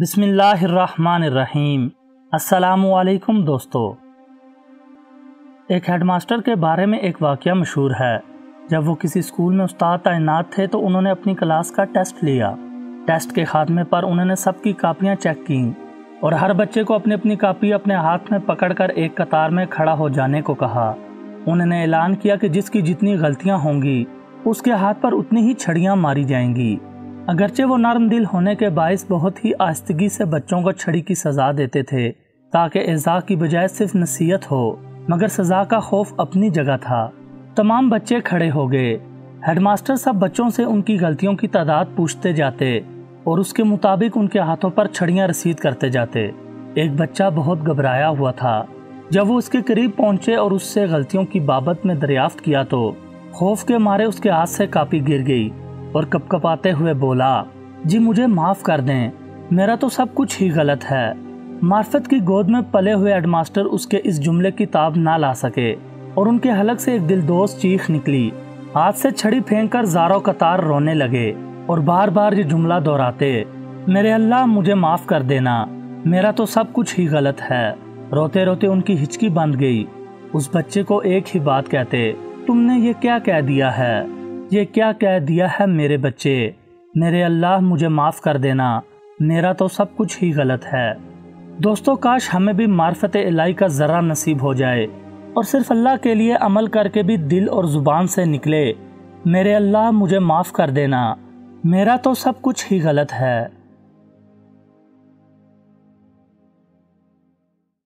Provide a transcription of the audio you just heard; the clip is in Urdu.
بسم اللہ الرحمن الرحیم۔ السلام علیکم دوستو۔ ایک ہیڈ ماسٹر کے بارے میں ایک واقعہ مشہور ہے۔ جب وہ کسی اسکول میں استاد تعینات تھے تو انہوں نے اپنی کلاس کا ٹیسٹ لیا۔ ٹیسٹ کے خاتمے پر انہوں نے سب کی کاپیاں چیک کیں اور ہر بچے کو اپنی اپنی کاپی اپنے ہاتھ میں پکڑ کر ایک قطار میں کھڑا ہو جانے کو کہا۔ انہوں نے اعلان کیا کہ جس کی جتنی غلطیاں ہوں گی اس کے ہاتھ پر اتنی ہی چھڑیاں ماری جائیں گی۔ اگرچہ وہ نرم دل ہونے کے باعث بہت ہی آہستگی سے بچوں کو چھڑی کی سزا دیتے تھے تاکہ ایذا کی بجائے صرف نصیحت ہو، مگر سزا کا خوف اپنی جگہ تھا۔ تمام بچے کھڑے ہو گئے۔ ہیڈ ماسٹر سب بچوں سے ان کی غلطیوں کی تعداد پوچھتے جاتے اور اس کے مطابق ان کے ہاتھوں پر چھڑیاں رسید کرتے جاتے۔ ایک بچہ بہت گھبرایا ہوا تھا۔ جب وہ اس کے قریب پہنچے اور اس سے غلطیوں کی بابت میں دریافت کیا تو خوف کے مارے اس کے ہاتھ سے کاپی گر گئی اور کپ کپاتے ہوئے بولا، جی مجھے معاف کر دیں، میرا تو سب کچھ ہی غلط ہے۔ معرفت کی گود میں پلے ہوئے ہیڈ ماسٹر اس کے اس جملے کی تاب نہ لا سکے اور ان کے حلق سے ایک دلدوز چیخ نکلی۔ ہاتھ سے چھڑی پھینک کر زاروں قطار رونے لگے اور بار بار یہ جملہ دہراتے، میرے اللہ مجھے معاف کر دینا، میرا تو سب کچھ ہی غلط ہے۔ روتے روتے ان کی ہچکی بند گئی۔ اس بچے کو ایک ہی بات کہتے، تم نے یہ کیا کہہ دیا ہے، یہ کیا کہہ دیا ہے میرے بچے، میرے اللہ مجھے معاف کر دینا، میرا تو سب کچھ ہی غلط ہے۔ دوستو، کاش ہمیں بھی معرفت الہی کا ذرہ نصیب ہو جائے اور صرف اللہ کے لیے عمل کر کے بھی دل اور زبان سے نکلے، میرے اللہ مجھے معاف کر دینا، میرا تو سب کچھ ہی غلط ہے۔